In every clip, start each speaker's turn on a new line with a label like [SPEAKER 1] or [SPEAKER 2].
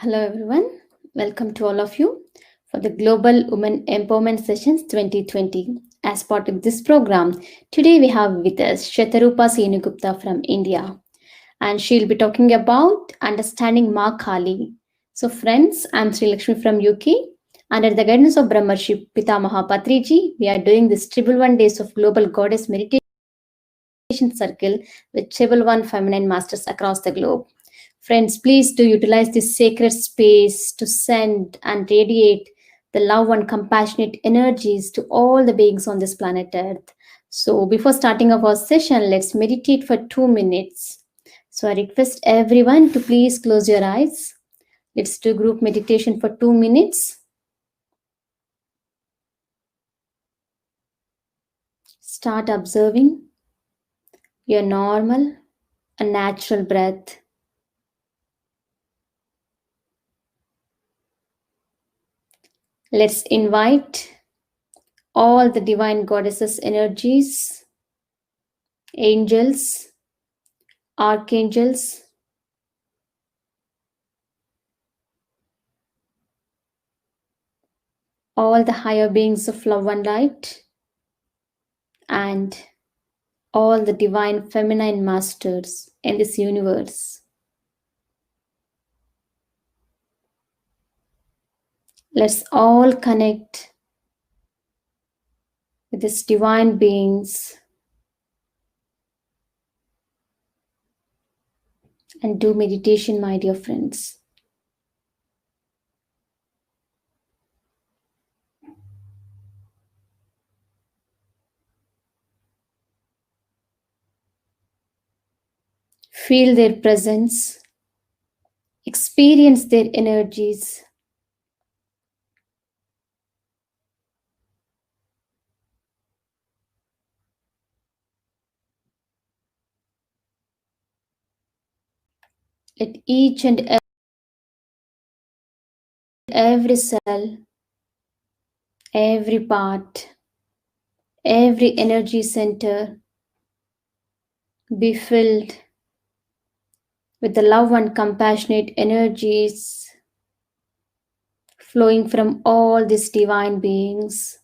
[SPEAKER 1] Hello everyone, welcome to all of you for the Global Women Empowerment Sessions 2020. As part of this program, today we have with us Satarupa Sengupta from India, and she'll be talking about understanding Ma Kali. So friends, I'm Sri Lakshmi from UK. Under the guidance of Brahmarshi Pitamaha Patriji, we are doing this Triple One Days of Global Goddess Meditation Circle with Triple One Feminine Masters across the globe. Friends, please do utilize this sacred space to send and radiate the love and compassionate energies to all the beings on this planet Earth. So, before starting our session, let's meditate for 2 minutes. So, I request everyone to please close your eyes. Let's do group meditation for 2 minutes. Start observing your normal and natural breath. Let's invite all the divine goddesses energies, angels, archangels, all the higher beings of love and light, and all the divine feminine masters in this universe. Let's all connect with these divine beings and do meditation, my dear friends. Feel their presence, experience their energies. Let each and every cell, every part, every energy center be filled with the love and compassionate energies flowing from all these divine beings.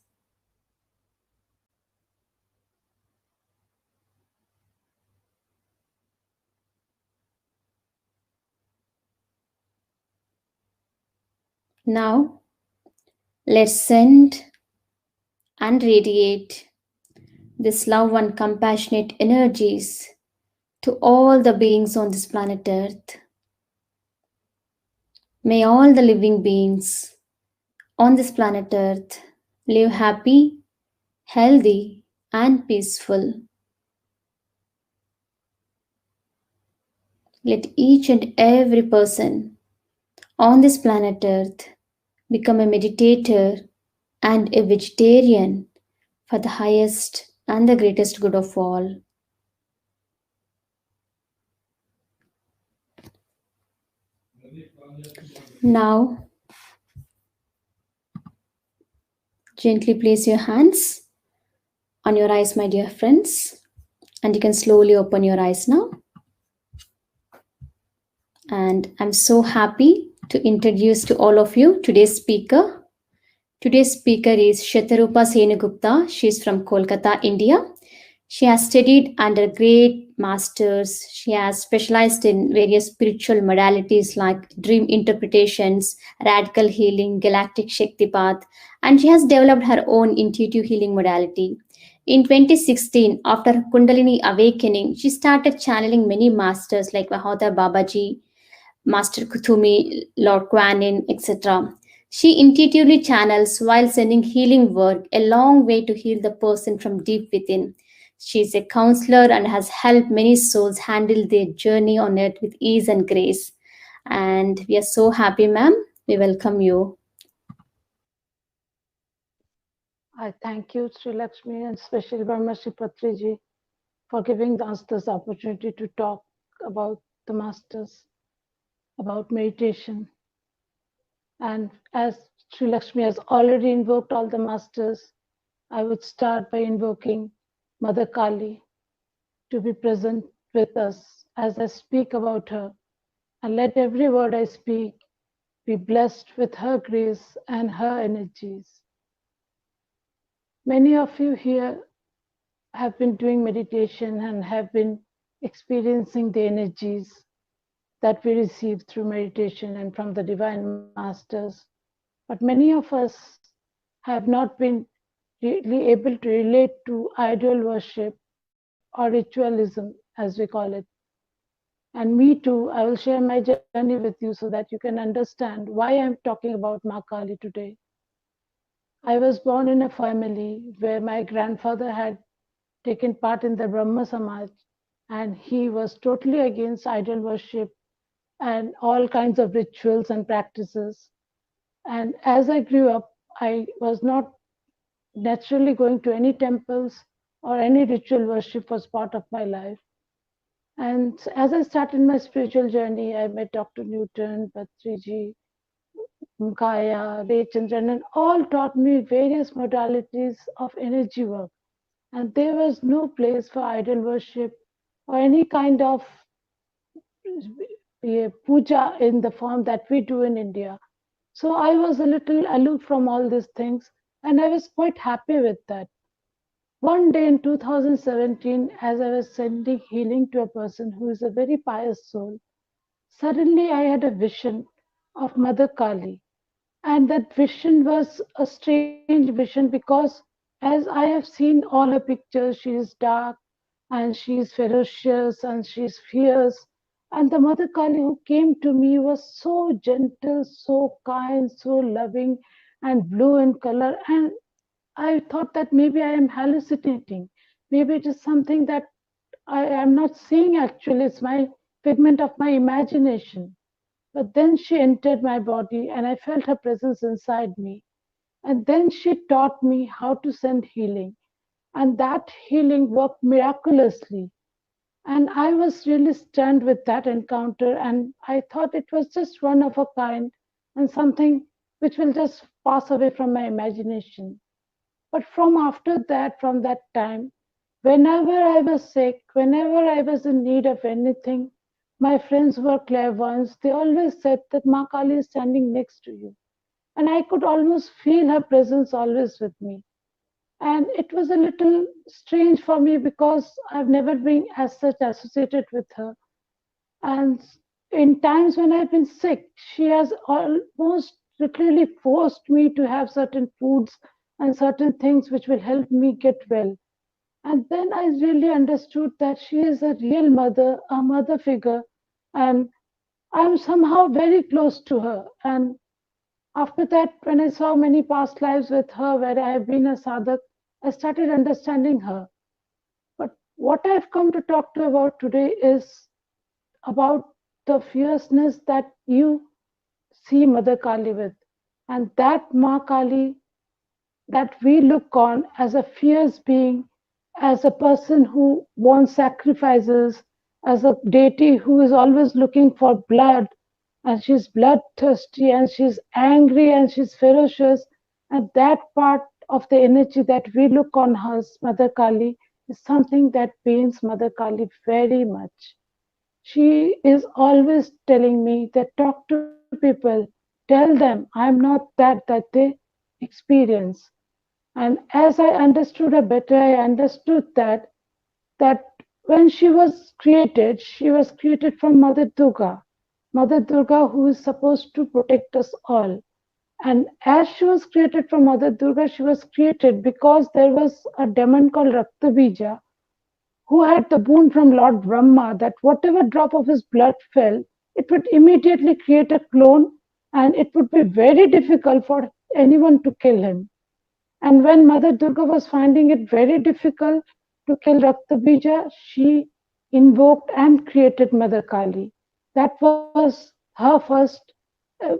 [SPEAKER 1] Now, let's send and radiate this love and compassionate energies to all the beings on this planet Earth. May all the living beings on this planet Earth live happy, healthy, and peaceful. Let each and every person on this planet Earth become a meditator and a vegetarian for the highest and the greatest good of all. Now, gently place your hands on your eyes, my dear friends, and you can slowly open your eyes now. And I'm so happy to introduce to all of you today's speaker. Today's speaker is Satarupa Sengupta. She's from Kolkata, India. She has studied under great masters. She has specialized in various spiritual modalities like dream interpretations, radical healing, galactic Shakti path, and she has developed her own intuitive healing modality. In 2016, after Kundalini awakening, she started channeling many masters like Mahatma Babaji, Master Kuthumi, Lord Kuan Yin, etc. She intuitively channels while sending healing work a long way to heal the person from deep within. She is a counselor and has helped many souls handle their journey on earth with ease and grace. And we are so happy, ma'am. We welcome you.
[SPEAKER 2] I thank you, Sri Lakshmi, and especially Brahmarshi Patriji, for giving us this opportunity to talk about the masters, about meditation. And as Sri Lakshmi has already invoked all the masters, I would start by invoking Mother Kali to be present with us as I speak about her. And let every word I speak be blessed with her grace and her energies. Many of you here have been doing meditation and have been experiencing the energies that we receive through meditation and from the divine masters. But many of us have not been really able to relate to ideal worship or ritualism, as we call it. And me too, I will share my journey with you so that you can understand why I'm talking about Ma Kali today. I was born in a family where my grandfather had taken part in the Brahma Samaj, and he was totally against idol worship and all kinds of rituals and practices. And as I grew up, I was not naturally going to any temples or any ritual worship was part of my life. And as I started my spiritual journey, I met Dr. Newton, Patriji, Kaya, Raychandran, and all taught me various modalities of energy work. And there was no place for idol worship or any kind of puja in the form that we do in India. So I was a little aloof from all these things, and I was quite happy with that. One day in 2017, as I was sending healing to a person who is a very pious soul, suddenly I had a vision of Mother Kali. And that vision was a strange vision because, as I have seen all her pictures, she is dark and she is ferocious and she is fierce. And the Mother Kali who came to me was so gentle, so kind, so loving, and blue in color. And I thought that maybe I am hallucinating. Maybe it is something that I am not seeing actually. It's my figment of my imagination. But then she entered my body and I felt her presence inside me. And then she taught me how to send healing. And that healing worked miraculously. And I was really stunned with that encounter. And I thought it was just one of a kind and something which will just pass away from my imagination. But from after that, from that time, whenever I was sick, whenever I was in need of anything, my friends who were clairvoyants, they always said that Ma Kali is standing next to you. And I could almost feel her presence always with me. And it was a little strange for me because I've never been as such associated with her. And in times when I've been sick, she has almost literally forced me to have certain foods and certain things which will help me get well. And then I really understood that she is a real mother, a mother figure, and I'm somehow very close to her. And after that, when I saw many past lives with her where I have been a sadhak, I started understanding her. But what I've come to talk to about today is about the fierceness that you see Mother Kali with. And that Ma Kali that we look on as a fierce being, as a person who wants sacrifices, as a deity who is always looking for blood, and she's bloodthirsty and she's angry and she's ferocious. And that part of the energy that we look on her, Mother Kali, is something that pains Mother Kali very much. She is always telling me that talk to people, tell them I'm not that they experience. And as I understood her better, I understood that when she was created from Mother Durga who is supposed to protect us all. And as she was created from Mother Durga, she was created because there was a demon called Raktabija who had the boon from Lord Brahma that whatever drop of his blood fell, it would immediately create a clone and it would be very difficult for anyone to kill him. And when Mother Durga was finding it very difficult to kill Raktabija, she invoked and created Mother Kali. That was her first uh,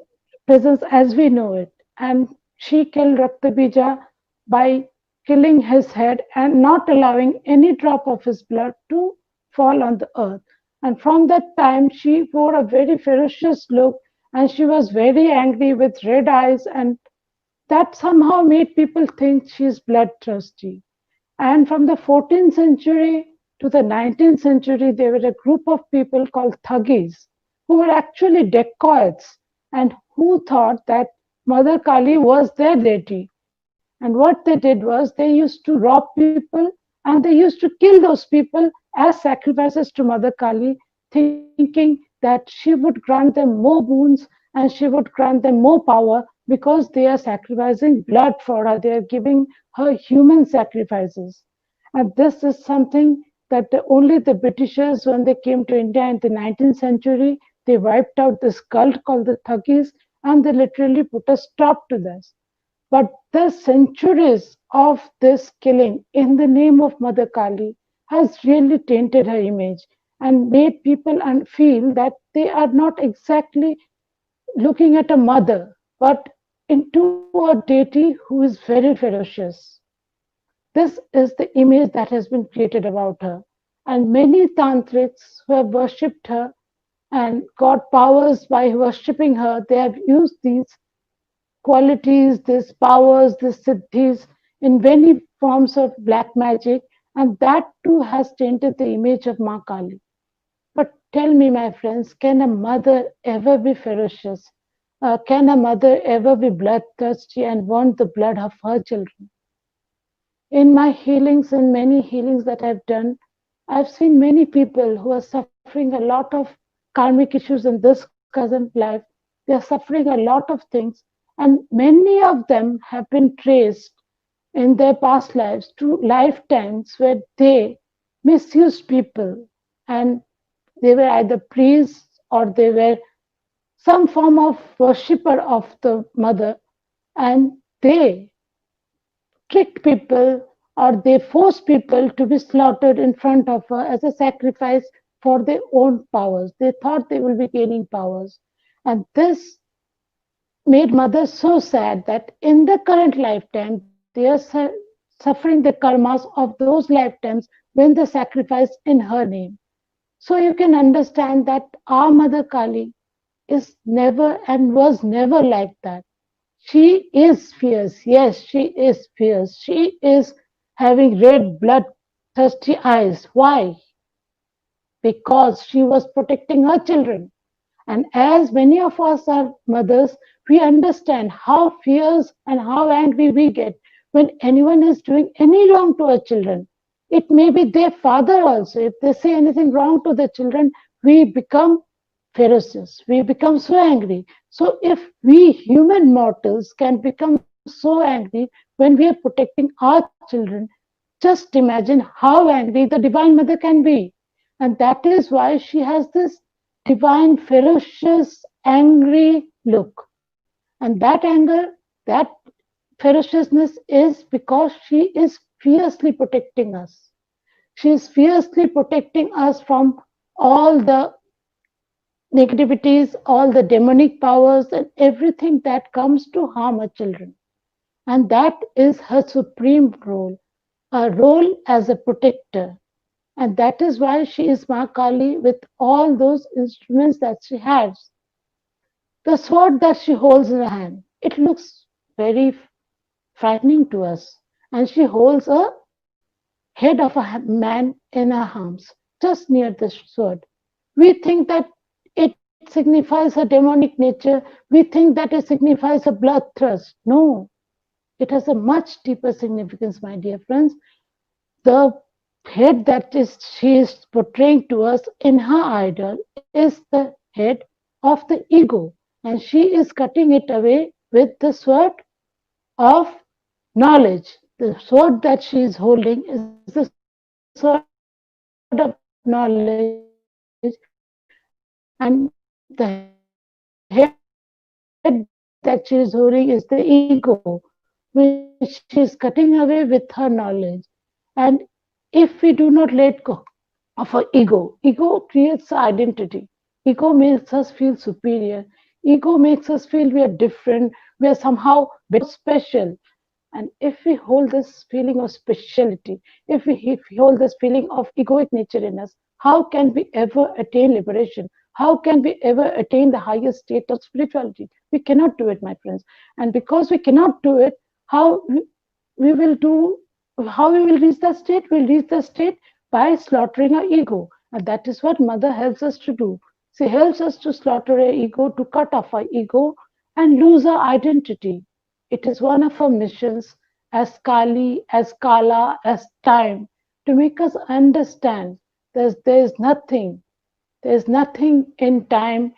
[SPEAKER 2] presence as we know it. And she killed Raktabija by killing his head and not allowing any drop of his blood to fall on the earth. And from that time, she wore a very ferocious look and she was very angry with red eyes, and that somehow made people think she is bloodthirsty. And from the 14th century to the 19th century, there were a group of people called Thugis who were actually dacoits. and who thought that Mother Kali was their deity. And what they did was they used to rob people and they used to kill those people as sacrifices to Mother Kali, thinking that she would grant them more boons and she would grant them more power because they are sacrificing blood for her. They are giving her human sacrifices. And this is something that only the Britishers, when they came to India in the 19th century, they wiped out this cult called the Thugis and they literally put a stop to this. But the centuries of this killing in the name of Mother Kali has really tainted her image and made people feel that they are not exactly looking at a mother, but into a deity who is very ferocious. This is the image that has been created about her. And many tantrics who have worshipped her and got powers by worshipping her, they have used these qualities, these powers, these siddhis in many forms of black magic, and that too has tainted the image of Ma Kali. But tell me, my friends, can a mother ever be ferocious? Can a mother ever be bloodthirsty and want the blood of her children? In my healings, in many healings that I've done, I've seen many people who are suffering a lot of karmic issues in this present life. They are suffering a lot of things, and many of them have been traced in their past lives to lifetimes where they misused people and they were either priests or they were some form of worshipper of the mother, and they tricked people or they forced people to be slaughtered in front of her as a sacrifice for their own powers. They thought they will be gaining powers. And this made mothers so sad that in the current lifetime, they are suffering the karmas of those lifetimes when they sacrifice in her name. So you can understand that our Mother Kali is never and was never like that. She is fierce. Yes, she is fierce. She is having red, bloodthirsty eyes. Why? Because she was protecting her children. And as many of us are mothers, we understand how fierce and how angry we get when anyone is doing any wrong to our children. It may be their father also. If they say anything wrong to the children, we become ferocious. We become so angry. So if we human mortals can become so angry when we are protecting our children, just imagine how angry the Divine Mother can be. And that is why she has this divine, ferocious, angry look. And that anger, that ferociousness is because she is fiercely protecting us. She is fiercely protecting us from all the negativities, all the demonic powers, and everything that comes to harm our children. And that is her supreme role, a role as a protector. And that is why she is Ma Kali with all those instruments that she has. The sword that she holds in her hand, it looks very frightening to us. And she holds a head of a man in her arms, just near the sword. We think that it signifies a demonic nature. We think that it signifies a bloodthirst. No, it has a much deeper significance, my dear friends. The head that is she is portraying to us in her idol is the head of the ego, and she is cutting it away with the sword of knowledge. The sword that she is holding is the sword of knowledge, and the head that she is holding is the ego, which she is cutting away with her knowledge. And if we do not let go of her ego, and if we do not let go of her ego creates identity. Ego makes us feel superior. Ego makes us feel we are different, we are somehow better or special. And if we hold this feeling of speciality, if we hold this feeling of egoic nature in us, how can we ever attain liberation? How can we ever attain the highest state of spirituality? We cannot do it, my friends. And because we cannot do it, how we will do, how we will reach that state? We'll reach the state by slaughtering our ego. And that is what Mother helps us to do. She helps us to slaughter our ego, to cut off our ego and lose our identity. It is one of our missions as Kali, as Kala, as time to make us understand there's nothing in time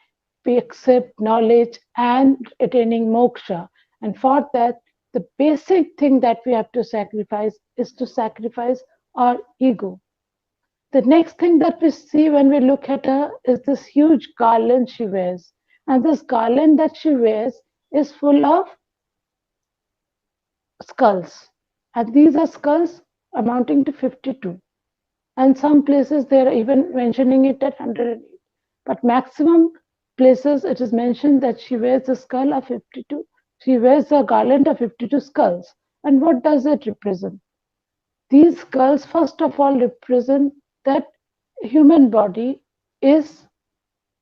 [SPEAKER 2] except knowledge and attaining moksha. And for that, the basic thing that we have to sacrifice is to sacrifice our ego. The next thing that we see when we look at her is this huge garland she wears. And this garland that she wears is full of skulls. And these are skulls amounting to 52. And some places they are even mentioning it at 108. But maximum places it is mentioned that she wears a skull of 52. She wears a garland of 52 skulls. And what does it represent? These skulls, first of all, represent that human body is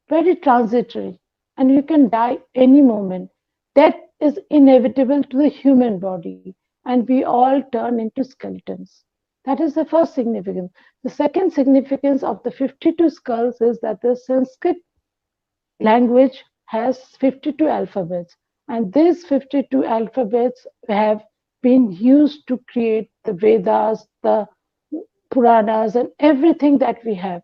[SPEAKER 2] very transitory and you can die any moment. Death is inevitable to the human body and we all turn into skeletons. That is the first significance. The second significance of the 52 skulls is that the Sanskrit language has 52 alphabets, and these 52 alphabets have been used to create the Vedas, the Puranas, and everything that we have.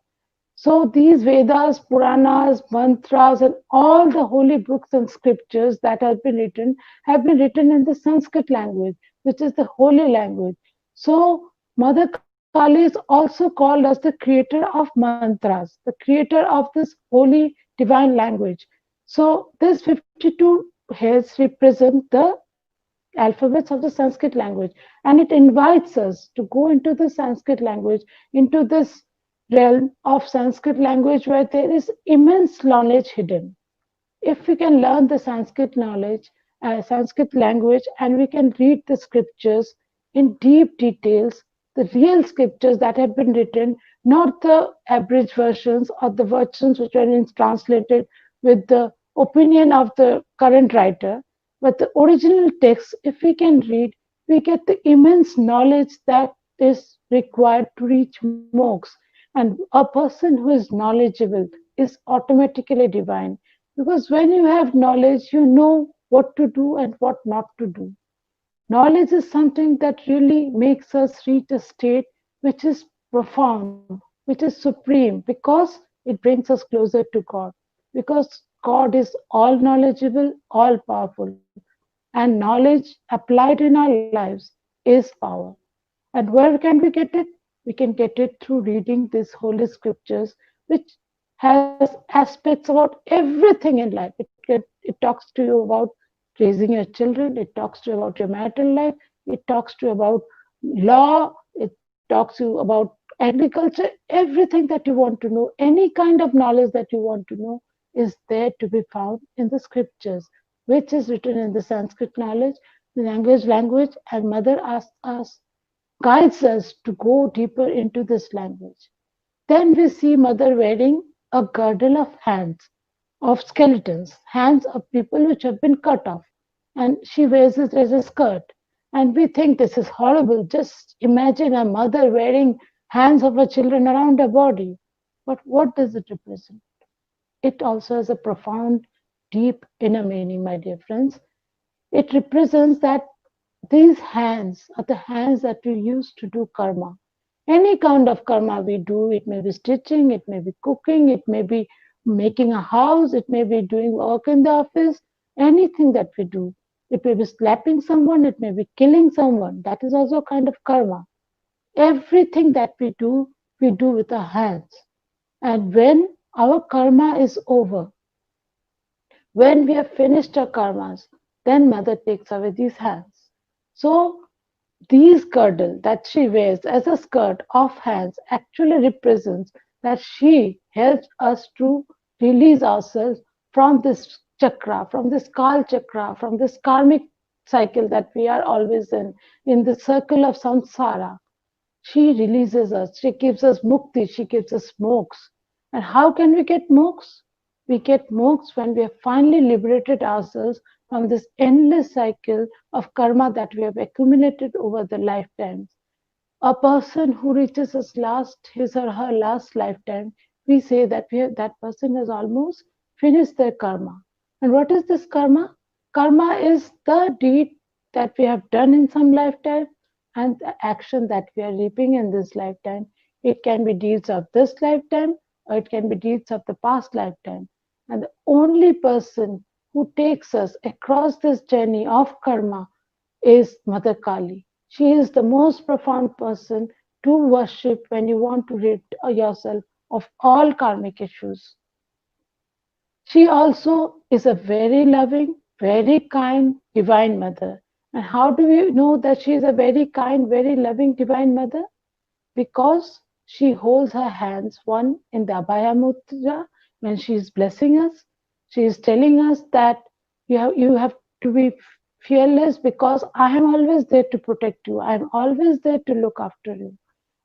[SPEAKER 2] So these Vedas, Puranas, mantras, and all the holy books and scriptures that have been written in the Sanskrit language, which is the holy language. So Mother Kali is also called as the creator of mantras, the creator of this holy divine language. So this 52 hairs represent the alphabets of the Sanskrit language, and it invites us to go into the Sanskrit language, into this realm of Sanskrit language where there is immense knowledge hidden. If we can learn the Sanskrit knowledge, Sanskrit language, and we can read the scriptures in deep details, the real scriptures that have been written, not the abridged versions or the versions which are translated with the opinion of the current writer, but the original text, if we can read, we get the immense knowledge that is required to reach moksha. And a person who is knowledgeable is automatically divine. Because when you have knowledge, you know what to do and what not to do. Knowledge is something that really makes us reach a state which is profound, which is supreme, because it brings us closer to God. Because God is all knowledgeable, all powerful, and knowledge applied in our lives is power. And where can we get it? We can get it through reading these holy scriptures, which has aspects about everything in life. It talks to you about raising your children, it talks to you about your marital life, it talks to you about law, it talks to you about agriculture, everything that you want to know, any kind of knowledge that you want to know is there to be found in the scriptures, which is written in the Sanskrit knowledge, the language, and Mother asks us guides us to go deeper into this language. Then we see Mother wearing a girdle of hands, of skeletons, hands of people which have been cut off, and she wears it as a skirt. And we think this is horrible. Just imagine a mother wearing hands of her children around her body. But what does it represent? It also has a profound, deep inner meaning, my dear friends. It represents that these hands are the hands that we use to do karma. Any kind of karma we do, it may be stitching, it may be cooking, it may be making a house, it may be doing work in the office, anything that we do. It may be slapping someone, it may be killing someone. That is also a kind of karma. Everything that we do with our hands. And when our karma is over, when we have finished our karmas, then Mother takes away these hands. So these girdle that she wears as a skirt of hands actually represents that she helps us to release ourselves from this chakra, from this kal chakra, from this karmic cycle that we are always in the circle of samsara. She releases us, she gives us mukti, she gives us moksha. And how can we get moksha? We get moksha when we have finally liberated ourselves from this endless cycle of karma that we have accumulated over the lifetimes. A person who reaches his or her last lifetime, we say that that person has almost finished their karma. And what is this karma? Karma is the deed that we have done in some lifetime and the action that we are reaping in this lifetime. It can be deeds of this lifetime or it can be deeds of the past lifetime. And the only person who takes us across this journey of karma is Mother Kali. She is the most profound person to worship when you want to rid yourself of all karmic issues. She also is a very loving, very kind divine mother. And how do we know that she is a very kind, very loving divine mother? Because she holds her hands, one in the Abhaya Mudra when she is blessing us. She is telling us that you have to be fearless because I am always there to protect you. I am always there to look after you.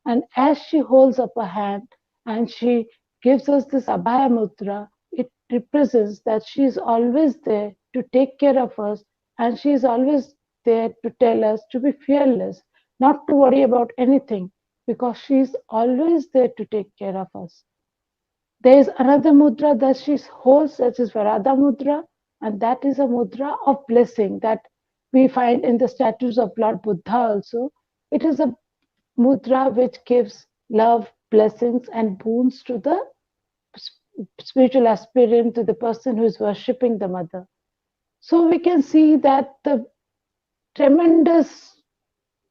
[SPEAKER 2] And as she holds up her hand and she gives us this Abhaya Mudra, it represents that she is always there to take care of us and she is always there to tell us to be fearless, not to worry about anything because she is always there to take care of us. There is another mudra that she holds, that is Varada Mudra, and that is a mudra of blessing that we find in the statues of Lord Buddha also. It is a mudra which gives love, blessings, and boons to the spiritual aspirant, to the person who is worshipping the mother. So we can see that the tremendous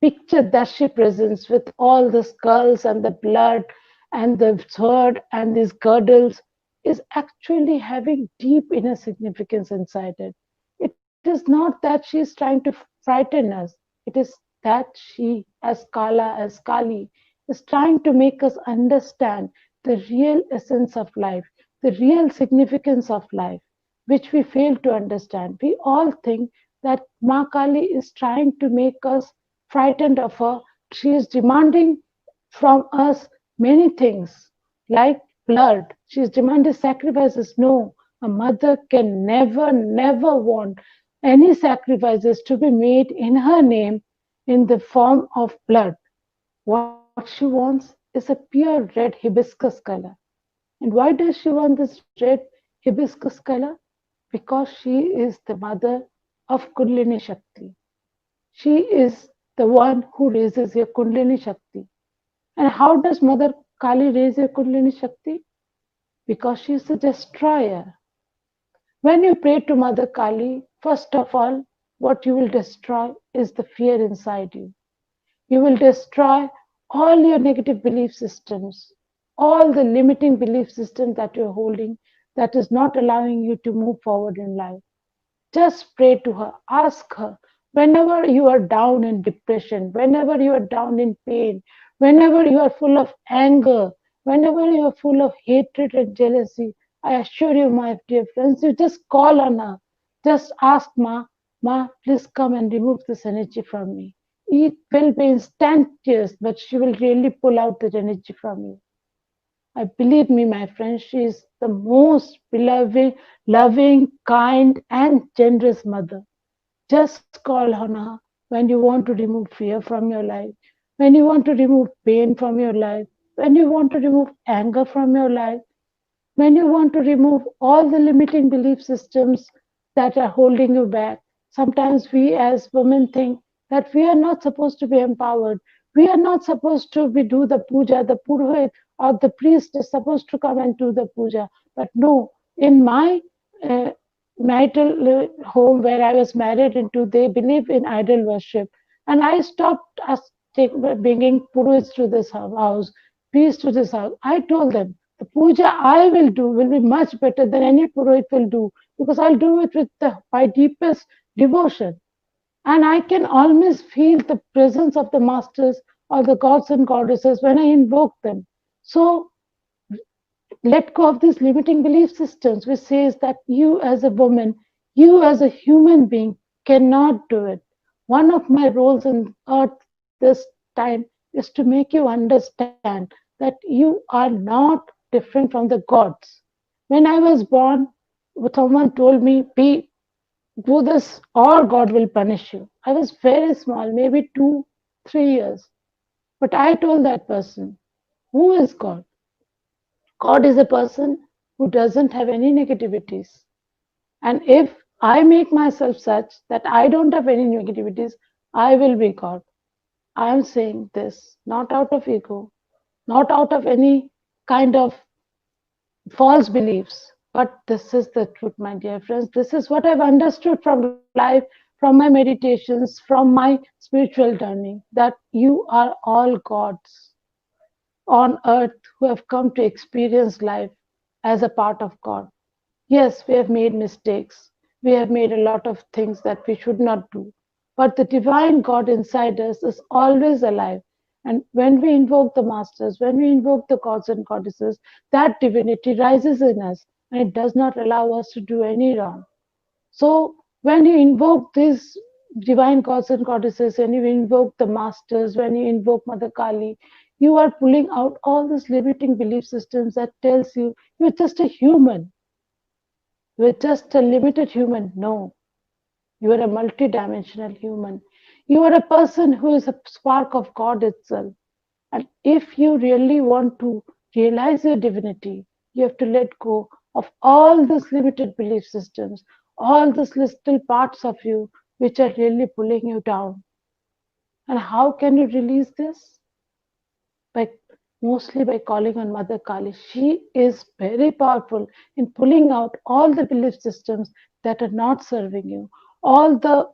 [SPEAKER 2] picture that she presents with all the skulls and the blood and the sword and these girdles is actually having deep inner significance inside it. It is not that she is trying to frighten us. It is that she, as Kala, as Kali, is trying to make us understand the real essence of life, the real significance of life, which we fail to understand. We all think that Ma Kali is trying to make us frightened of her. She is demanding from us many things like blood. She is demanding sacrifices. No, a mother can never, never want any sacrifices to be made in her name in the form of blood. What she wants is a pure red hibiscus color. And why does she want this red hibiscus color? Because she is the mother of Kundalini Shakti. She is the one who raises your Kundalini Shakti. And how does Mother Kali raise your Kundalini Shakti? Because she is the destroyer. When you pray to Mother Kali, first of all, what you will destroy is the fear inside you. You will destroy all your negative belief systems, all the limiting belief systems that you're holding that is not allowing you to move forward in life. Just pray to her, ask her. Whenever you are down in depression, whenever you are down in pain, whenever you are full of anger, whenever you are full of hatred and jealousy, I assure you, my dear friends, you just call on her. Just ask Ma, please come and remove this energy from me. It will be instantaneous, but she will really pull out that energy from you. I believe me, my friend, she is the most beloved, loving, kind, and generous mother. Just call on her when you want to remove fear from your life, when you want to remove pain from your life, when you want to remove anger from your life, when you want to remove all the limiting belief systems that are holding you back. Sometimes we as women think that we are not supposed to be empowered. We are not supposed to be do the puja. The purohit or the priest is supposed to come and do the puja. But no, in my uh, marital home where I was married into, they believe in idol worship. And I stopped bringing purohits to this house, priests to this house. I told them, the puja I will do will be much better than any Purohit will do because I'll do it with my deepest devotion. And I can always feel the presence of the masters or the gods and goddesses when I invoke them. So let go of these limiting belief systems, which says that you as a woman, you as a human being cannot do it. One of my roles in earth this time is to make you understand that you are not different from the gods. When I was born, someone told me, be do this or God will punish you. I was very small, maybe 2, 3 years. But I told that person, who is God? God is a person who doesn't have any negativities. And if I make myself such that I don't have any negativities, I will be God. I am saying this not out of ego, not out of any kind of false beliefs, but this is the truth, my dear friends. This is what I've understood from life, from my meditations, from my spiritual journey, that you are all gods on earth who have come to experience life as a part of God. Yes, we have made mistakes. We have made a lot of things that we should not do. But the divine God inside us is always alive. And when we invoke the masters, when we invoke the gods and goddesses, that divinity rises in us and it does not allow us to do any wrong. So when you invoke these divine gods and goddesses, when you invoke the masters, when you invoke Mother Kali, you are pulling out all these limiting belief systems that tells you you're just a human. You're just a limited human. No, you are a multidimensional human. You are a person who is a spark of God itself. And if you really want to realize your divinity, you have to let go of all these limited belief systems, all these little parts of you which are really pulling you down. And how can you release this? By mostly by calling on Mother Kali. She is very powerful in pulling out all the belief systems that are not serving you, all the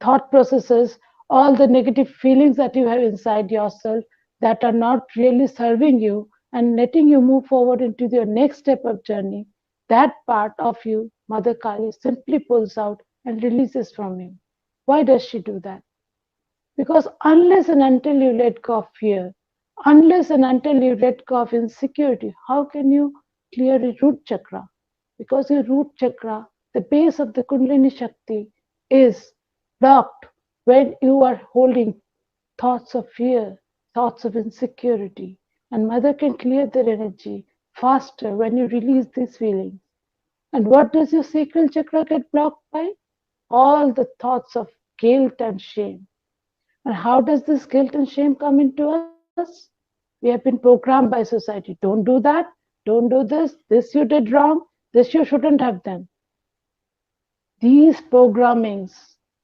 [SPEAKER 2] thought processes, all the negative feelings that you have inside yourself that are not really serving you and letting you move forward into your next step of journey. That part of you, Mother Kali, simply pulls out and releases from you. Why does she do that? Because unless and until you let go of fear, unless and until you let go of insecurity, how can you clear your root chakra? Because your root chakra, the base of the Kundalini Shakti, is blocked when you are holding thoughts of fear, thoughts of insecurity. And Mother can clear their energy faster when you release these feelings. And what does your sacral chakra get blocked by? All the thoughts of guilt and shame. And how does this guilt and shame come into us? We have been programmed by society. Don't do that. Don't do this you did wrong. This you shouldn't have done. These programmings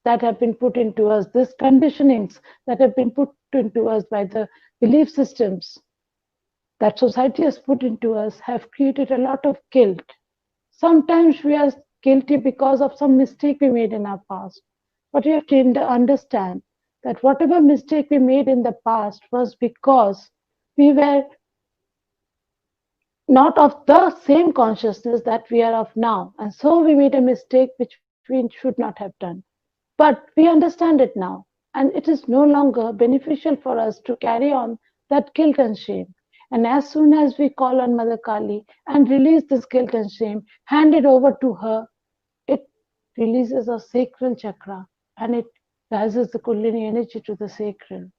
[SPEAKER 2] that have been put into us, these conditionings that have been put into us by the belief systems that society has put into us have created a lot of guilt. Sometimes we are guilty because of some mistake we made in our past. But you have to understand that whatever mistake we made in the past was because we were not of the same consciousness that we are of now. And so we made a mistake which we should not have done. But we understand it now. And it is no longer beneficial for us to carry on that guilt and shame. And as soon as we call on Mother Kali and release this guilt and shame, hand it over to her, it releases our sacral chakra and it rises the Kundalini energy to the sacral.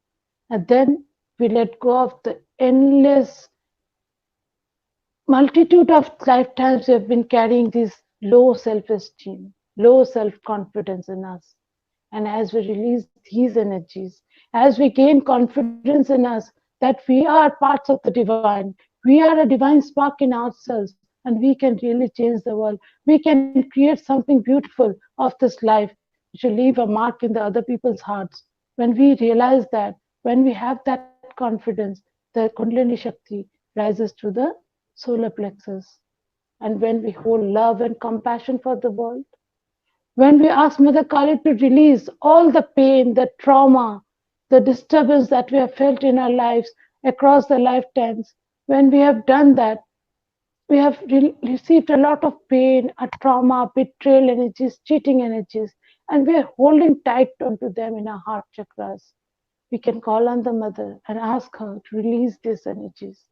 [SPEAKER 2] And then we let go of the endless multitude of lifetimes we have been carrying this low self-esteem, low self-confidence in us. And as we release these energies, as we gain confidence in us that we are parts of the divine, we are a divine spark in ourselves, and we can really change the world. We can create something beautiful of this life, which will leave a mark in the other people's hearts. When we realize that, when we have that confidence, the Kundalini Shakti rises to the solar plexus. And when we hold love and compassion for the world, when we ask Mother Kali to release all the pain, the trauma, the disturbance that we have felt in our lives across the lifetimes, when we have done that, we have received a lot of pain, a trauma, betrayal energies, cheating energies, and we are holding tight onto them in our heart chakras. We can call on the Mother and ask her to release these energies.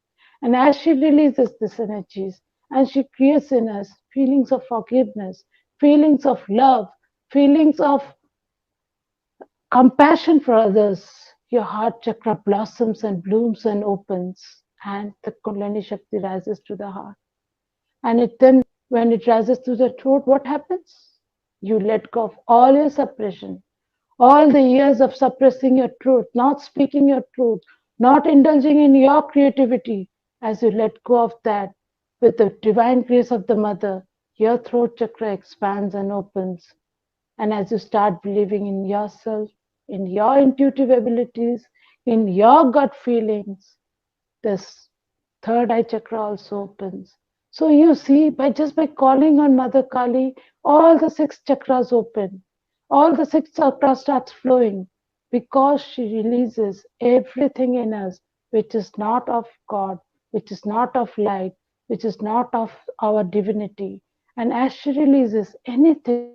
[SPEAKER 2] And as she releases these energies, and she creates in us feelings of forgiveness, feelings of love, feelings of compassion for others, your heart chakra blossoms and blooms and opens, and the Kundalini Shakti rises to the heart. And it then, when it rises to the throat, what happens? You let go of all your suppression, all the years of suppressing your truth, not speaking your truth, not indulging in your creativity. As you let go of that, With the divine grace of the mother, your throat chakra expands and opens. And as you start believing in yourself, in your intuitive abilities, in your gut feelings, this third eye chakra also opens. So you see, by just by calling on Mother Kali, all the six chakras open. All the six chakras starts flowing because she releases everything in us which is not of God, which is not of light, which is not of our divinity. And as she releases anything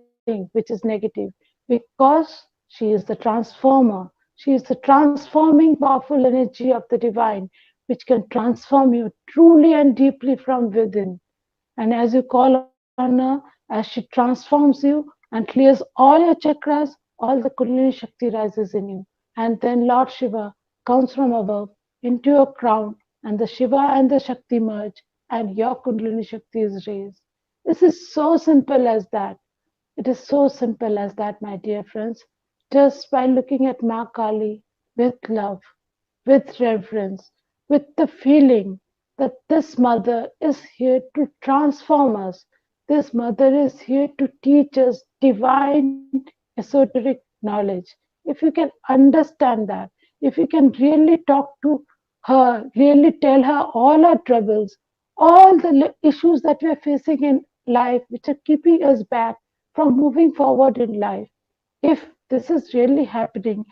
[SPEAKER 2] which is negative, because she is the transformer, she is the transforming powerful energy of the divine, which can transform you truly and deeply from within. And as you call on her, as she transforms you and clears all your chakras, all the Kundalini Shakti rises in you. And then Lord Shiva comes from above into your crown, and the Shiva and the Shakti merge, and your Kundalini Shakti is raised. This is so simple as that. It is so simple as that, my dear friends. Just by looking at Ma Kali with love, with reverence, with the feeling that this mother is here to transform us. This mother is here to teach us divine esoteric knowledge. If you can understand that, if you can really talk to her, really tell her all our troubles, all the issues that we are facing in life, which are keeping us back from moving forward in life. If this is really happening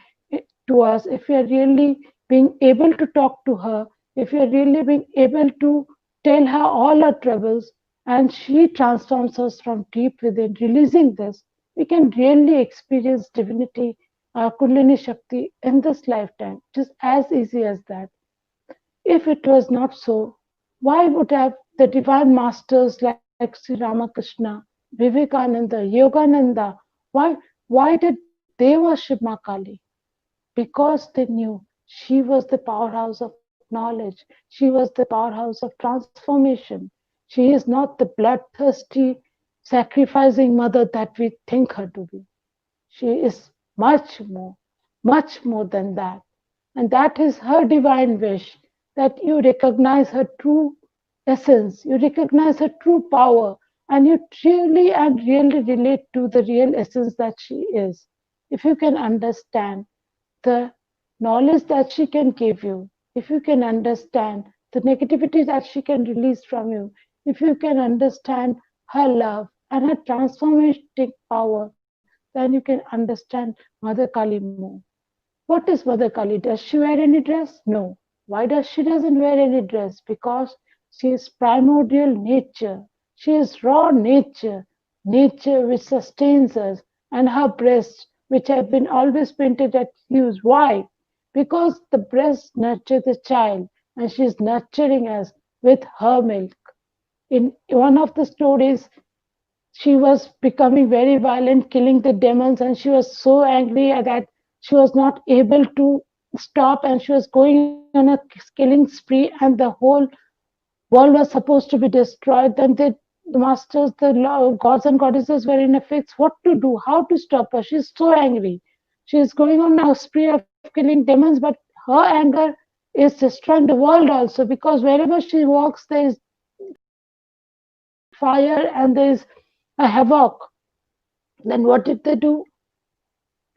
[SPEAKER 2] to us, if we are really being able to talk to her, if we are really being able to tell her all our troubles, and she transforms us from deep within, releasing this, we can really experience divinity, Kundalini Shakti in this lifetime, just as easy as that. If it was not so, why would have the divine masters like Sri Ramakrishna, Vivekananda, Yogananda, why did they worship Ma Kali? Because they knew she was the powerhouse of knowledge. She was the powerhouse of transformation. She is not the bloodthirsty, sacrificing mother that we think her to be. She is much more than that. And that is her divine wish that you recognize her true essence, you recognize her true power, and you truly and really relate to the real essence that she is. If you can understand the knowledge that she can give you, if you can understand the negativity that she can release from you, if you can understand her love and her transformative power, then you can understand Mother Kali more. What is Mother Kali? Does she wear any dress? No. Why does she doesn't wear any dress? Because she is primordial nature. She is raw nature, nature which sustains us, and her breasts, which have been always painted at hues. Why? Because the breast nurtures the child, and she is nurturing us with her milk. In one of the stories, she was becoming very violent, killing the demons, and she was so angry that she was not able to stop, and she was going on a killing spree, and the whole world was supposed to be destroyed. Then the masters, gods and goddesses were in a fix what to do, how to stop her. She's so angry. She is going on a spree of killing demons, but her anger is destroying the world also, because wherever she walks, there is fire and there is a havoc. Then what did they do?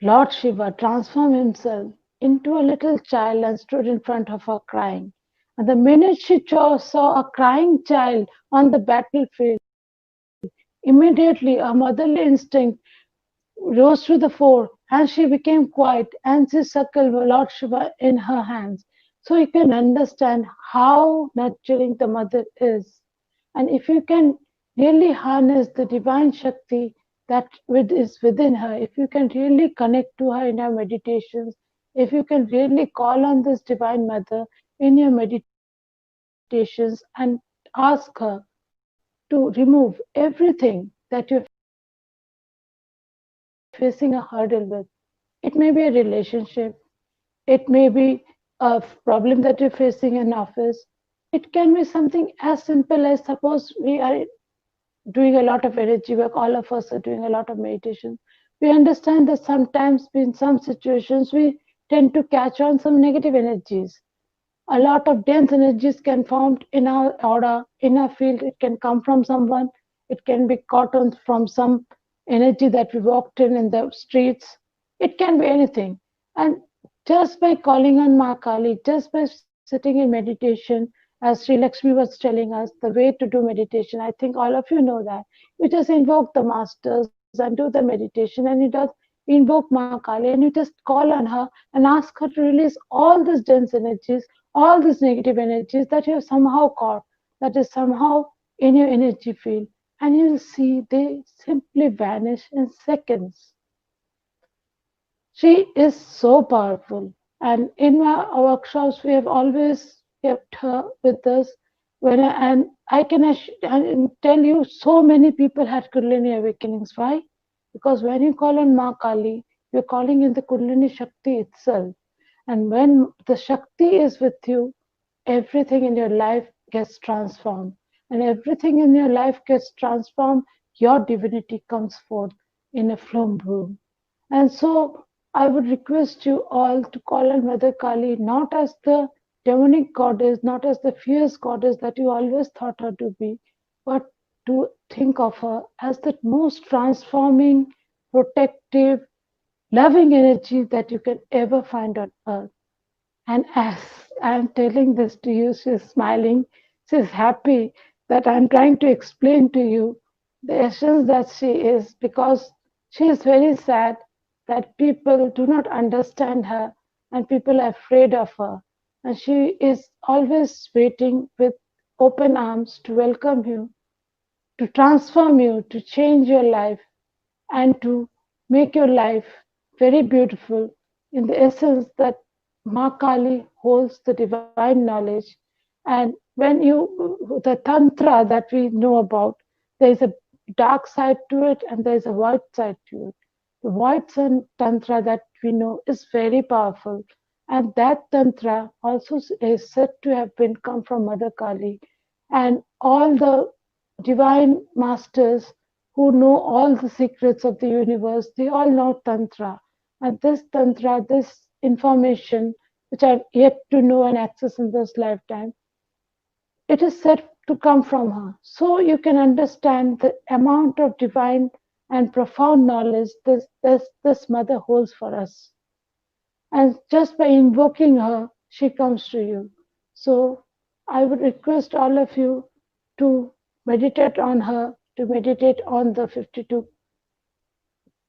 [SPEAKER 2] Lord Shiva transformed himself into a little child and stood in front of her crying. And the minute she saw a crying child on the battlefield, immediately a motherly instinct rose to the fore, and she became quiet, and she suckled Lord Shiva in her hands. So you can understand how nurturing the mother is. And if you can really harness the divine Shakti that is within her, if you can really connect to her in your meditations, if you can really call on this divine mother in your meditations and ask her to remove everything that you're facing a hurdle with, it may be a relationship, it may be a problem that you're facing in office, it can be something as simple as, suppose we are doing a lot of energy work, all of us are doing a lot of meditation. We understand that sometimes in some situations we tend to catch on some negative energies. A lot of dense energies can form in our aura, in our field. It can come from someone. It can be caught on from some energy that we walked in the streets. It can be anything. And just by calling on Ma Kali, just by sitting in meditation, as Sri Lakshmi was telling us, the way to do meditation, I think all of you know that. You just invoke the masters and do the meditation, and you just invoke Ma Kali and you just call on her and ask her to release all these dense energies, all these negative energies that you have somehow caught, that is somehow in your energy field, and you'll see they simply vanish in seconds. She is so powerful. And in my workshops, we have always kept her with us. And I can and tell you, so many people had Kundalini awakenings. Why? Because when you call on Ma Kali, you're calling in the Kundalini Shakti itself. And when the Shakti is with you, everything in your life gets transformed. And everything in your life gets transformed, your divinity comes forth in a flame bloom. And so I would request you all to call on Mother Kali not as the demonic goddess, not as the fierce goddess that you always thought her to be, but to think of her as the most transforming, protective, loving energy that you can ever find on earth. And as I'm telling this to you, she's smiling. She's happy that I'm trying to explain to you the essence that she is, because she is very sad that people do not understand her and people are afraid of her. And she is always waiting with open arms to welcome you, to transform you, to change your life, and to make your life very beautiful in the essence that Ma Kali holds the divine knowledge. And when the Tantra that we know about, there is a dark side to it and there is a white side to it. The white sun Tantra that we know is very powerful. And that Tantra also is said to have been come from Mother Kali. And all the divine masters who know all the secrets of the universe, they all know Tantra. And this Tantra, this information, which I've yet to know and access in this lifetime, it is said to come from her. So you can understand the amount of divine and profound knowledge this mother holds for us. And just by invoking her, she comes to you. So I would request all of you to meditate on her, to meditate on the 52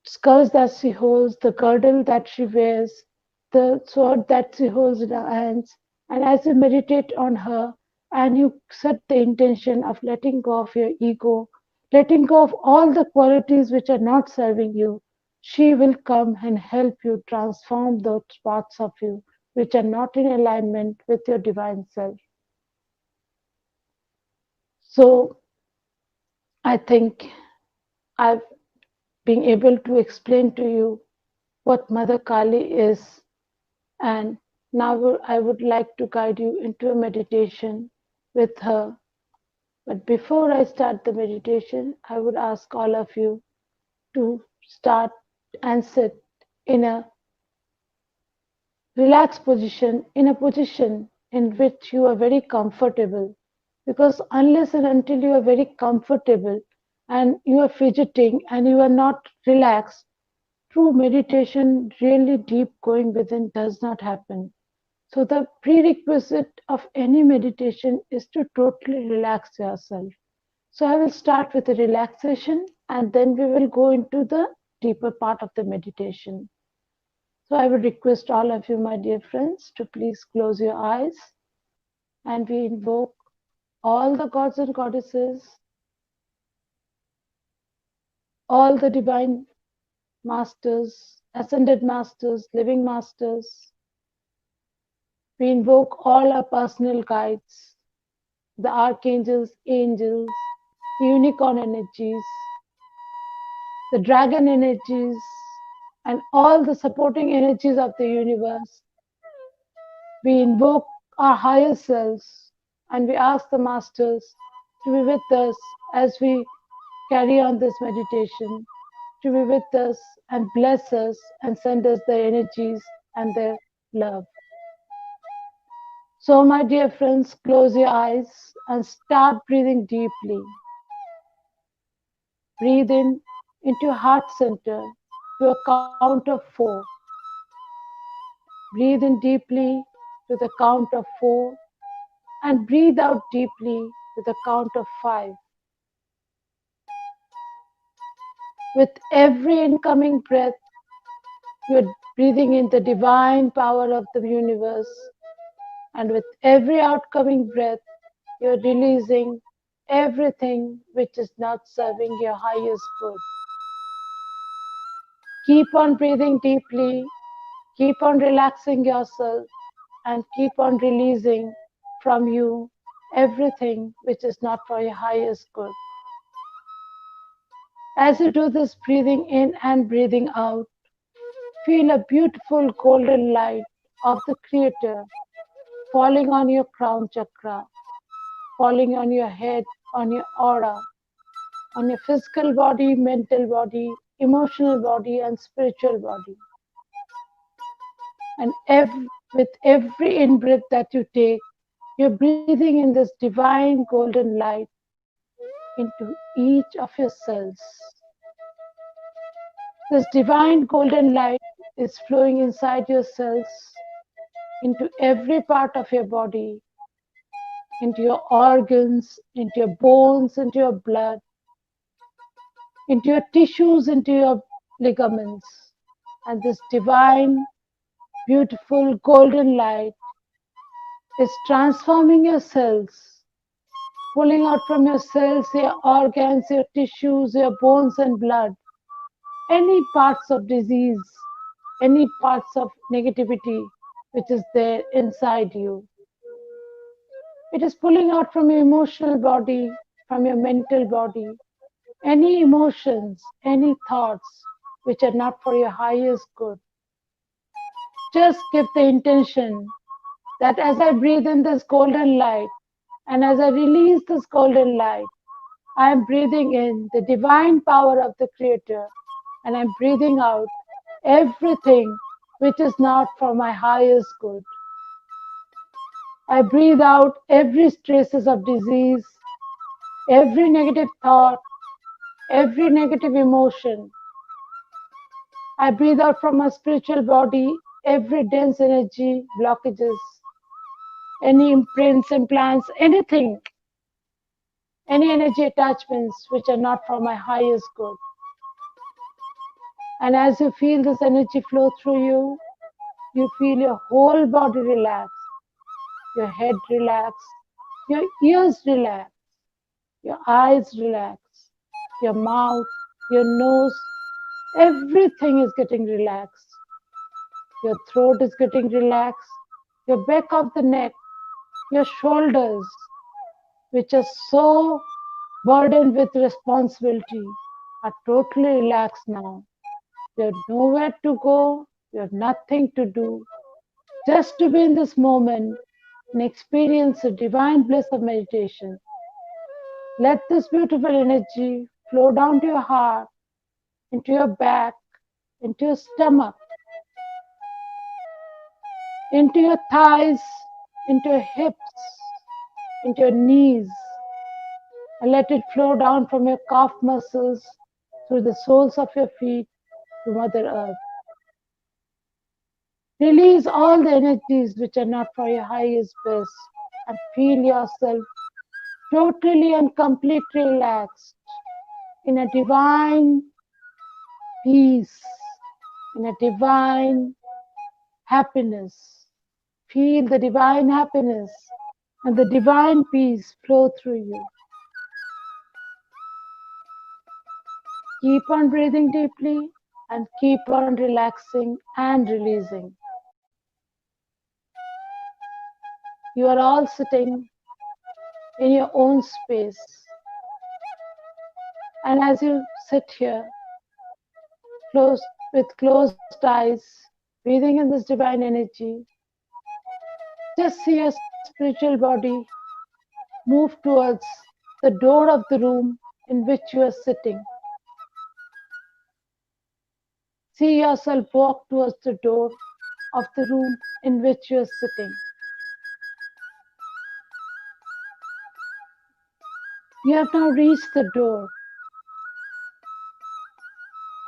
[SPEAKER 2] skulls that she holds, the girdle that she wears, the sword that she holds in her hands. And as you meditate on her and you set the intention of letting go of your ego, letting go of all the qualities which are not serving you, she will come and help you transform those parts of you which are not in alignment with your divine self. So I think I've been able to explain to you what Mother Kali is. And now I would like to guide you into a meditation with her. But before I start the meditation, I would ask all of you to start and sit in a relaxed position, in a position in which you are very comfortable. Because unless and until you are very comfortable and you are fidgeting and you are not relaxed, true meditation, really deep going within, does not happen. So the prerequisite of any meditation is to totally relax yourself. So I will start with the relaxation and then we will go into the deeper part of the meditation. So I would request all of you, my dear friends, to please close your eyes and we invoke all the gods and goddesses, all the divine masters, ascended masters, living masters. We invoke all our personal guides, the archangels, angels, the unicorn energies, the dragon energies, and all the supporting energies of the universe. We invoke our higher selves and we ask the masters to be with us as we carry on this meditation, to be with us and bless us and send us their energies and their love. So, my dear friends, close your eyes and start breathing deeply. Breathe in into your heart center to a count of 4. Breathe in deeply to the count of 4 and breathe out deeply to the count of 5. With every incoming breath, you're breathing in the divine power of the universe, and with every outgoing breath, you're releasing everything which is not serving your highest good. Keep on breathing deeply, keep on relaxing yourself, and keep on releasing from you everything which is not for your highest good. As you do this breathing in and breathing out, feel a beautiful golden light of the Creator falling on your crown chakra, falling on your head, on your aura, on your physical body, mental body, emotional body, and spiritual body. And with every in breath that you take, you're breathing in this divine golden light into each of your cells. This divine golden light is flowing inside your cells, into every part of your body, into your organs, into your bones, into your blood, into your tissues, into your ligaments. And this divine, beautiful golden light is transforming your cells, pulling out from your cells your organs, your tissues, your bones and blood, any parts of disease, any parts of negativity which is there inside you. It is pulling out from your emotional body, from your mental body, any emotions, any thoughts which are not for your highest good. Just give the intention that as I breathe in this golden light and as I release this golden light, I am breathing in the divine power of the Creator and I'm breathing out everything which is not for my highest good. I breathe out every traces of disease, every negative thought, every negative emotion. I breathe out from my spiritual body every dense energy, blockages, any imprints, implants, anything, any energy attachments which are not for my highest good. And as you feel this energy flow through you, you feel your whole body relax, your head relax, your ears relax, your eyes relax, your mouth, your nose, everything is getting relaxed. Your throat is getting relaxed, your back of the neck, your shoulders, which are so burdened with responsibility, are totally relaxed now. You have nowhere to go, you have nothing to do, just to be in this moment and experience the divine bliss of meditation. Let this beautiful energy flow down to your heart, into your back, into your stomach, into your thighs, into your hips, into your knees, and let it flow down from your calf muscles through the soles of your feet to Mother Earth. Release all the energies which are not for your highest best and feel yourself totally and completely relaxed in a divine peace, in a divine happiness. Feel the divine happiness and the divine peace flow through you. Keep on breathing deeply and keep on relaxing and releasing. You are all sitting in your own space. And as you sit here, with closed eyes, breathing in this divine energy, just see your spiritual body move towards the door of the room in which you are sitting. See yourself walk towards the door of the room in which you are sitting. You have now reached the door.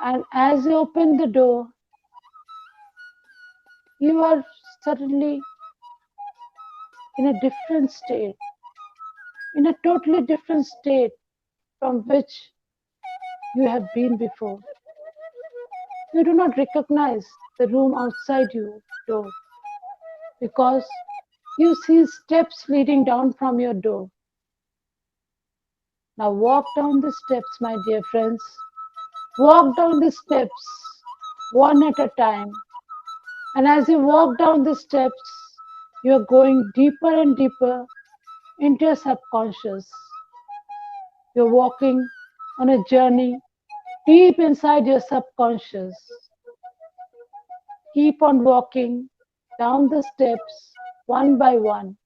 [SPEAKER 2] And as you open the door, you are suddenly in a different state, in a totally different state from which you have been before. You do not recognize the room outside your door because you see steps leading down from your door. Now walk down the steps, my dear friends. Walk down the steps one at a time. And as you walk down the steps, you are going deeper and deeper into your subconscious. You're walking on a journey deep inside your subconscious. Keep on walking down the steps one by one.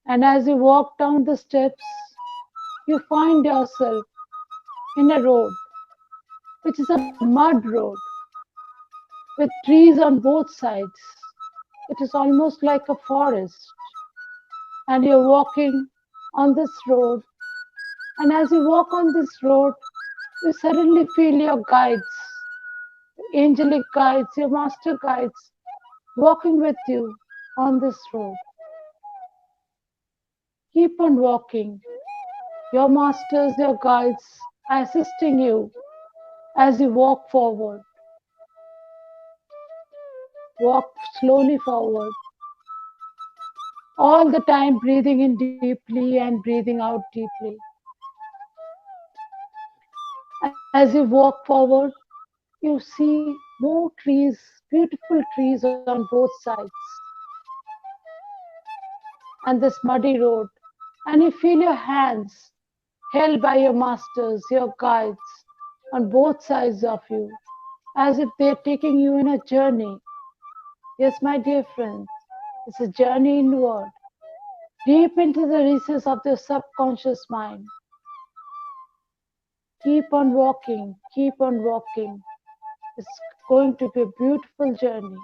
[SPEAKER 2] And as you walk down the steps, you find yourself in a road, which is a mud road with trees on both sides. It is almost like a forest. And you're walking on this road. And as you walk on this road, you suddenly feel your guides, angelic guides, your master guides, walking with you on this road. Keep on walking. Your masters, your guides are assisting you as you walk forward. Walk slowly forward. All the time breathing in deeply and breathing out deeply. As you walk forward, you see more trees, beautiful trees on both sides, and this muddy road. And you feel your hands held by your masters, your guides, on both sides of you, as if they're taking you in a journey. Yes, my dear friends, it's a journey inward, deep into the recesses of your subconscious mind. Keep on walking, keep on walking. It's going to be a beautiful journey.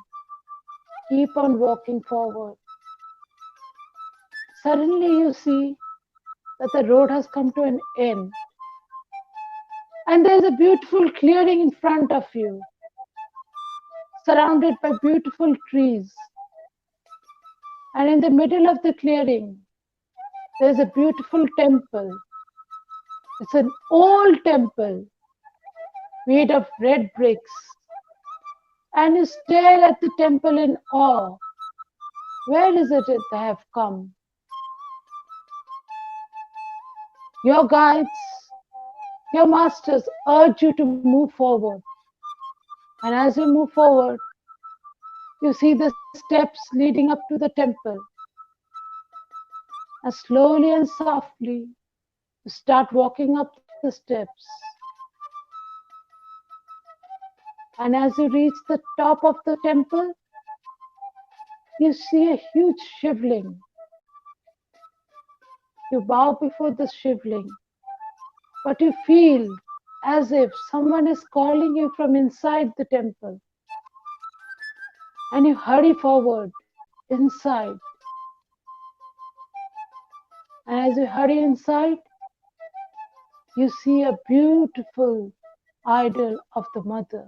[SPEAKER 2] Keep on walking forward. Suddenly you see that the road has come to an end. And there's a beautiful clearing in front of you, surrounded by beautiful trees. And in the middle of the clearing, there's a beautiful temple. It's an old temple made of red bricks. And you stare at the temple in awe. Where is it that I have come? Your guides, your masters urge you to move forward. And as you move forward, you see the steps leading up to the temple. And slowly and softly, you start walking up the steps. And as you reach the top of the temple, you see a huge shivling. You bow before the shivling, but you feel as if someone is calling you from inside the temple. And you hurry forward inside. And as you hurry inside, you see a beautiful idol of the mother,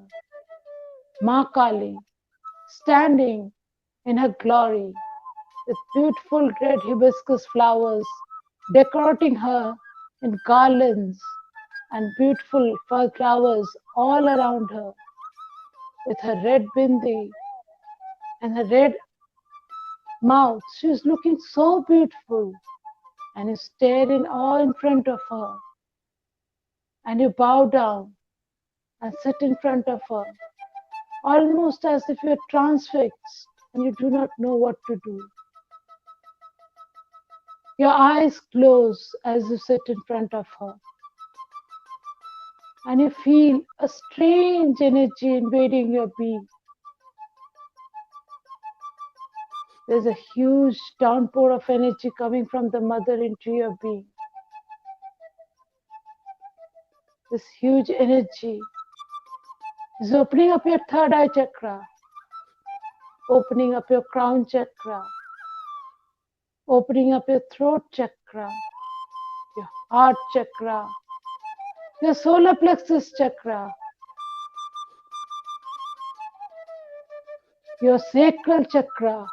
[SPEAKER 2] Ma Kali, standing in her glory with beautiful red hibiscus flowers decorating her in garlands and beautiful flowers all around her, with her red bindi and her red mouth. She is looking so beautiful, and you stare in awe in front of her, and you bow down and sit in front of her, almost as if you're transfixed and you do not know what to do. Your eyes close as you sit in front of her, and you feel a strange energy invading your being. There's a huge downpour of energy coming from the mother into your being. This huge energy is opening up your third eye chakra, opening up your crown chakra, opening up your throat chakra, heart chakra, your solar plexus chakra, your sacral chakra.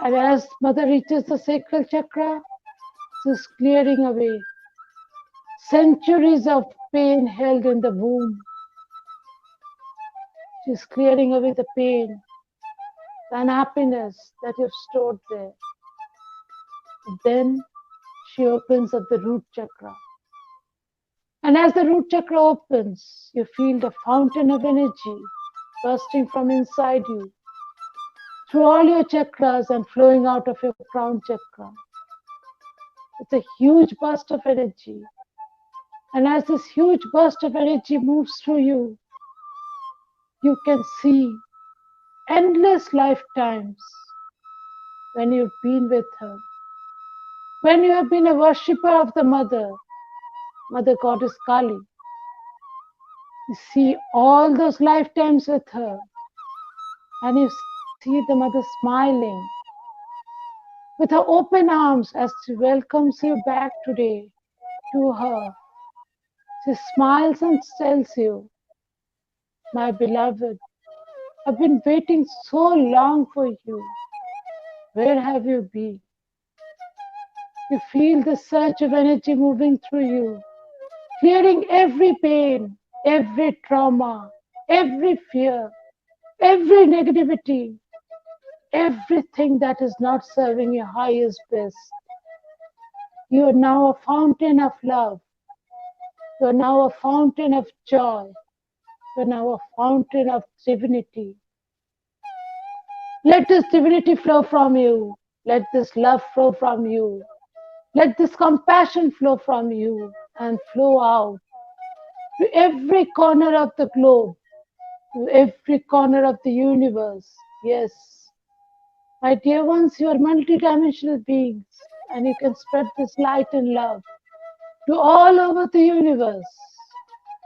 [SPEAKER 2] And as mother reaches the sacral chakra, she's clearing away centuries of pain held in the womb. She's clearing away the pain, the unhappiness that you've stored there. Then she opens up the root chakra. And as the root chakra opens, you feel the fountain of energy bursting from inside you through all your chakras and flowing out of your crown chakra. It's a huge burst of energy. And as this huge burst of energy moves through you, you can see endless lifetimes when you've been with her, when you have been a worshipper of the Mother Goddess Kali. You see all those lifetimes with her, and you see the mother smiling with her open arms as she welcomes you back today to her. She smiles and tells you, my beloved, I've been waiting so long for you. Where have you been? You feel the surge of energy moving through you, clearing every pain, every trauma, every fear, every negativity, everything that is not serving your highest best. You are now a fountain of love. You are now a fountain of joy. You are now a fountain of divinity. Let this divinity flow from you. Let this love flow from you. Let this compassion flow from you and flow out to every corner of the globe, to every corner of the universe. Yes, my dear ones, you are multidimensional beings, and you can spread this light and love to all over the universe.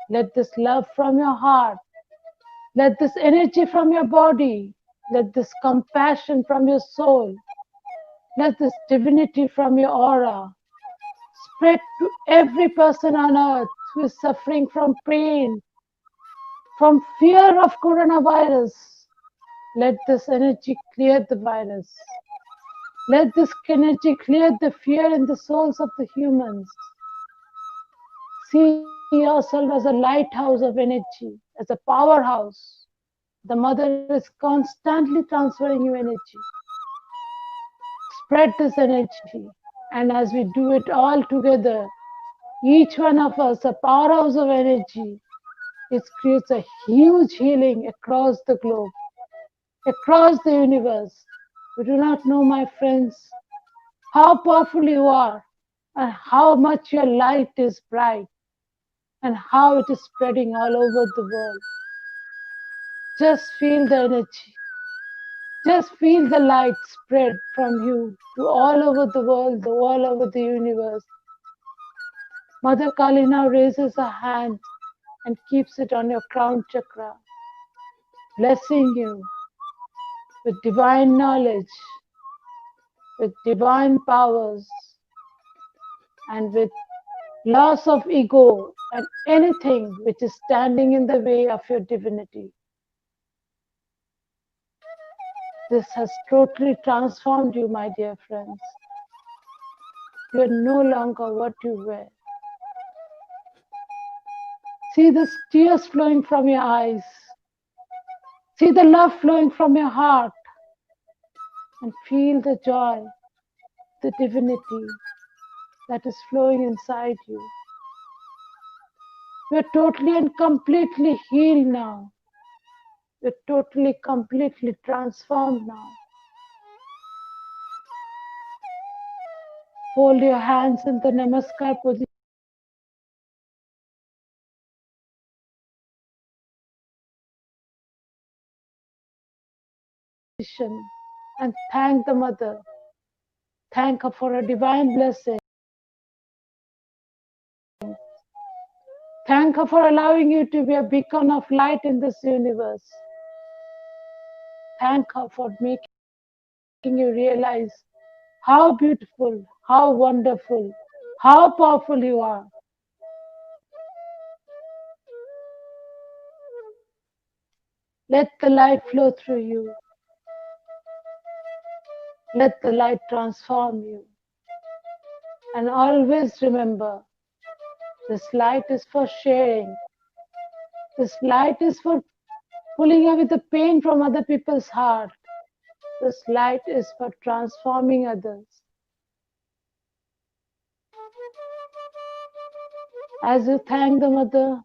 [SPEAKER 2] Let this love from your heart, let this energy from your body, let this compassion from your soul, let this divinity from your aura spread to every person on earth who is suffering from pain, from fear of coronavirus. Let this energy clear the virus. Let this energy clear the fear in the souls of the humans. See yourself as a lighthouse of energy, as a powerhouse. The mother is constantly transferring you energy. Spread this energy. And as we do it all together, each one of us, a powerhouse of energy, it creates a huge healing across the globe, across the universe. You do not know, my friends, how powerful you are and how much your light is bright and how it is spreading all over the world. Just feel the energy. Just feel the light spread from you to all over the world, all over the universe. Mother Kali now raises her hand and keeps it on your crown chakra, blessing you with divine knowledge, with divine powers, and with loss of ego and anything which is standing in the way of your divinity. This has totally transformed you, my dear friends. You are no longer what you were. See the tears flowing from your eyes. See the love flowing from your heart. And feel the joy, the divinity that is flowing inside you. You're totally and completely healed now. You're totally, completely transformed now. Hold your hands in the Namaskar position and thank the Mother. Thank her for a divine blessing. Thank her for allowing you to be a beacon of light in this universe. Thank her for making you realize how beautiful, how wonderful, how powerful you are. Let the light flow through you. Let the light transform you. And always remember, this light is for sharing. This light is for pulling away the pain from other people's heart. This light is for transforming others. As you thank the Mother,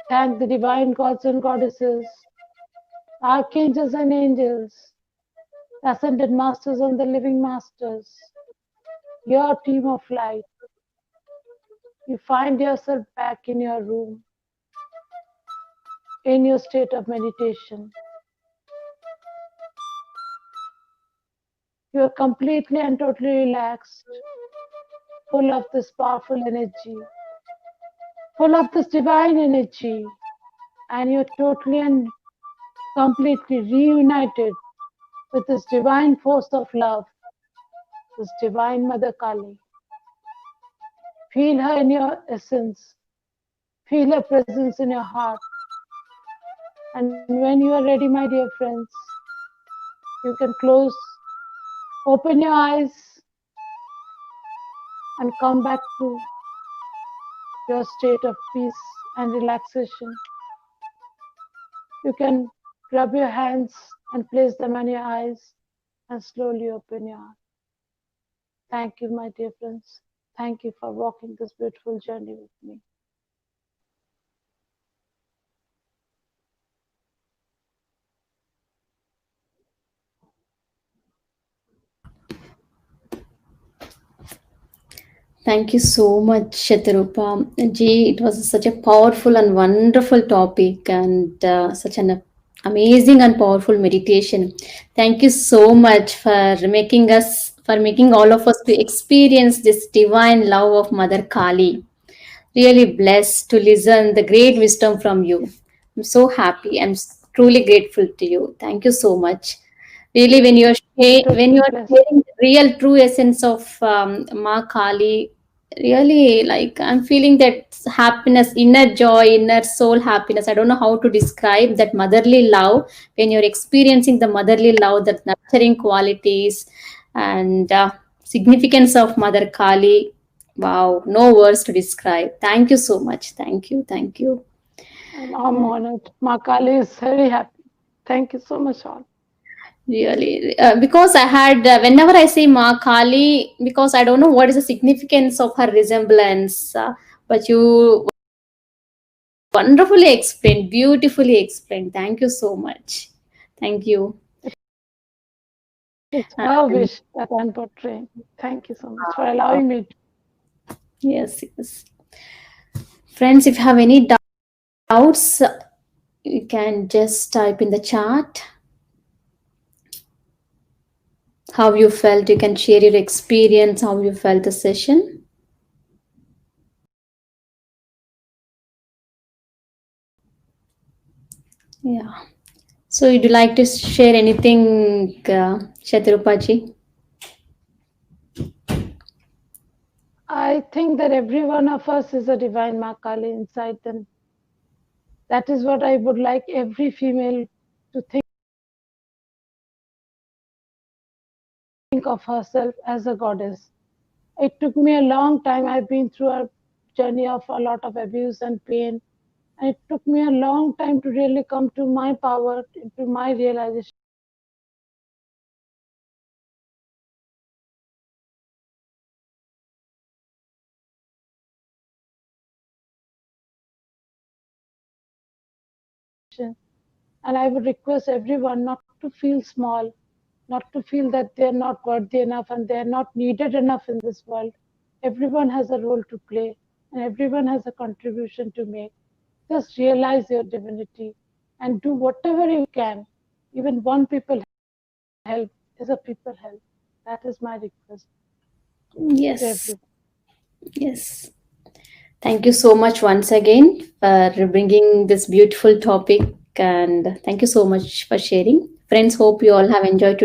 [SPEAKER 2] thank the divine gods and goddesses, archangels and angels, ascended masters and the living masters, your team of light. You find yourself back in your room, in your state of meditation. You are completely and totally relaxed, full of this powerful energy, full of this divine energy, and you're totally and completely reunited with this divine force of love, this divine Mother Kali. Feel her in your essence. Feel her presence in your heart. And when you are ready, my dear friends, you can open your eyes, and come back to your state of peace and relaxation. You can rub your hands and place them on your eyes and slowly open your eyes. Thank you, my dear friends. Thank you for walking this beautiful journey with me.
[SPEAKER 1] Thank you so much, Shatarupa. Ji, it was such a powerful and wonderful topic and such an amazing and powerful meditation. Thank you so much for making all of us to experience this divine love of Mother Kali. Really blessed to listen the great wisdom from you. I'm so happy. I'm truly grateful to you. Thank you so much. Really, when you
[SPEAKER 2] Totally
[SPEAKER 1] are
[SPEAKER 2] blessed.
[SPEAKER 1] sharing the real true essence of Ma Kali, really like I'm feeling that happiness, inner joy, inner soul happiness. I don't know how to describe that motherly love when you're experiencing the motherly love, that nurturing qualities and significance of Mother Kali. Wow, no words to describe. Thank you so much. Thank you. Thank you.
[SPEAKER 2] I'm honored. Ma Kali is very happy. Thank you so much, all.
[SPEAKER 1] Really, because I had whenever I say Ma Kali, because I don't know what is the significance of her resemblance, but you wonderfully explained, beautifully explained. Thank you so much. Thank you.
[SPEAKER 2] It's her
[SPEAKER 1] And
[SPEAKER 2] wish that I'm portraying. Thank you so much for allowing me to.
[SPEAKER 1] yes, yes, friends, if you have any doubts, you can just type in the chat how you felt. You can share your experience, how you felt the session. Yeah. So, would you like to share anything, Shatarupaji?
[SPEAKER 2] I think that every one of us is a divine Ma Kali inside them. That is what I would like every female to think of herself as a goddess. It took me a long time. I've been through a journey of a lot of abuse and pain. And it took me a long time to really come to my power, to my realization. And I would request everyone not to feel small, not to feel that they're not worthy enough and they're not needed enough in this world. Everyone has a role to play and everyone has a contribution to make. Just realize your divinity and do whatever you can. Even one people help is a people help. That is my request to
[SPEAKER 1] Yes,
[SPEAKER 2] everyone.
[SPEAKER 1] yes. Thank you so much once again for bringing this beautiful topic, and thank you so much for sharing. Friends, hope you all have enjoyed